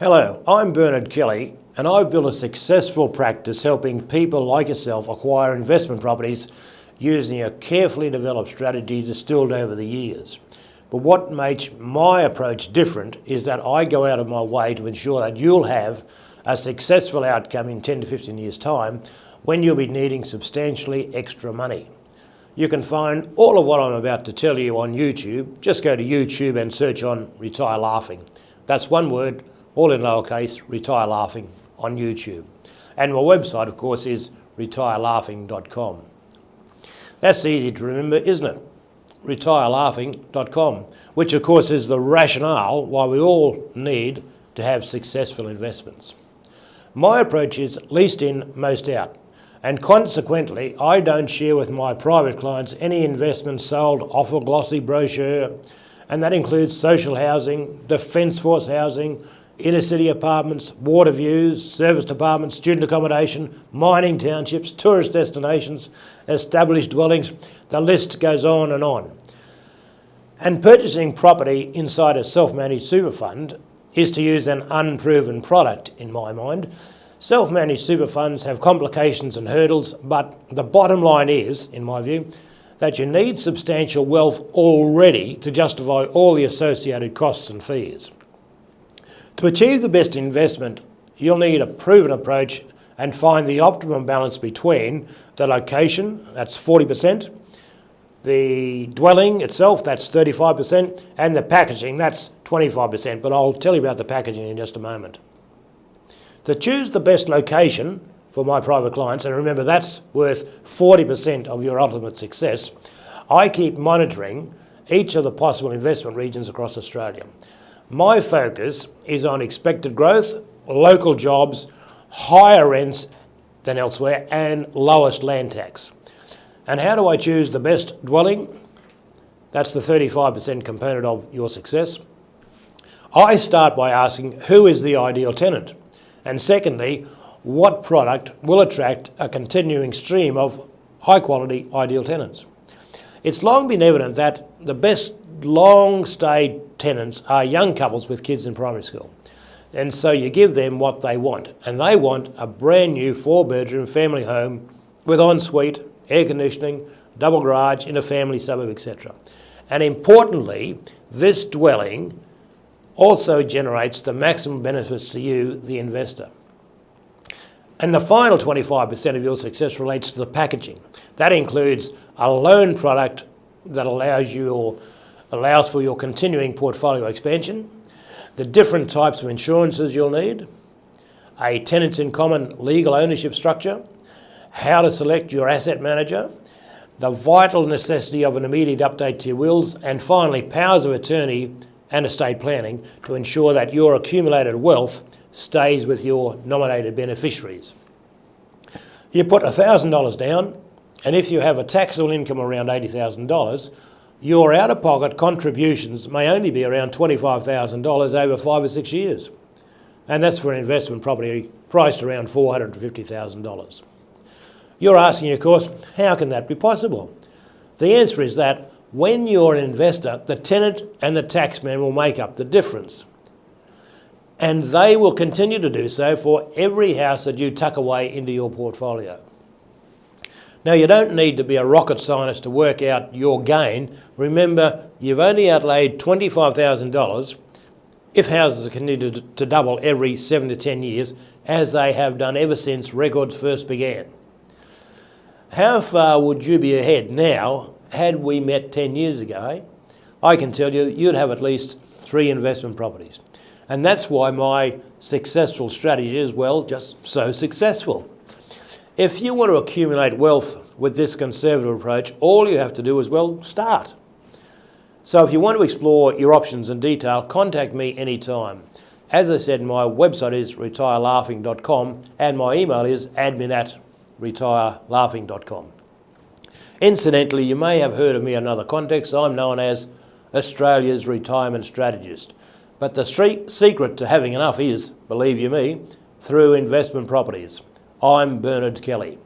Hello, I'm Bernard Kelly and I've built a successful practice helping people like yourself acquire investment properties using a carefully developed strategy distilled over the years. But what makes my approach different is that I go out of my way to ensure that you'll have a successful outcome in 10 to 15 years' time when you'll be needing substantially extra money. You can find all of what I'm about to tell you on YouTube. Just go to YouTube and search on Retire Laughing. That's one word, all in lowercase, Retire Laughing on YouTube. And my website, of course, is retirelaughing.com. That's easy to remember, isn't it? retirelaughing.com, which of course is the rationale why we all need to have successful investments. My approach is least in, most out. And consequently, I don't share with my private clients any investments sold off a glossy brochure, and that includes social housing, Defence Force housing, inner city apartments, water views, service departments, student accommodation, mining townships, tourist destinations, established dwellings. The list goes on. And purchasing property inside a self-managed super fund is to use an unproven product in my mind. Self-managed super funds have complications and hurdles, but the bottom line is, in my view, that you need substantial wealth already to justify all the associated costs and fees. To achieve the best investment, you'll need a proven approach and find the optimum balance between the location, that's 40%, the dwelling itself, that's 35%, and the packaging, that's 25%, but I'll tell you about the packaging in just a moment. To choose the best location for my private clients, and remember that's worth 40% of your ultimate success, I keep monitoring each of the possible investment regions across Australia. My focus is on expected growth, local jobs, higher rents than elsewhere, and lowest land tax. And how do I choose the best dwelling? That's the 35% component of your success. I start by asking who is the ideal tenant? And secondly, what product will attract a continuing stream of high quality ideal tenants? It's long been evident that the best long stay tenants are young couples with kids in primary school. And so you give them what they want. And they want a brand new 4-bedroom family home with ensuite, air conditioning, double garage in a family suburb, etc. And importantly, this dwelling also generates the maximum benefits to you, the investor. And the final 25% of your success relates to the packaging. That includes a loan product that allows for your continuing portfolio expansion, the different types of insurances you'll need, a tenants in common legal ownership structure, how to select your asset manager, the vital necessity of an immediate update to your wills, and finally powers of attorney and estate planning to ensure that your accumulated wealth stays with your nominated beneficiaries. You put $1,000 down, and if you have a taxable income around $80,000, your out-of-pocket contributions may only be around $25,000 over 5 or 6 years. And that's for an investment property priced around $450,000. You're asking, of course, how can that be possible? The answer is that when you're an investor, the tenant and the taxman will make up the difference. And they will continue to do so for every house that you tuck away into your portfolio. Now, you don't need to be a rocket scientist to work out your gain. Remember, you've only outlaid $25,000 if houses are continued to double every 7 to 10 years, as they have done ever since records first began. How far would you be ahead now had we met 10 years ago? I can tell you, you'd have at least 3 investment properties. And that's why my successful strategy is, well, just so successful. If you want to accumulate wealth with this conservative approach, all you have to do is, well, start. So if you want to explore your options in detail, contact me anytime. As I said, my website is retirelaughing.com and my email is admin@retirelaughing.com. Incidentally, you may have heard of me in another context. I'm known as Australia's retirement strategist. But the secret to having enough is, believe you me, through investment properties. I'm Bernard Kelly.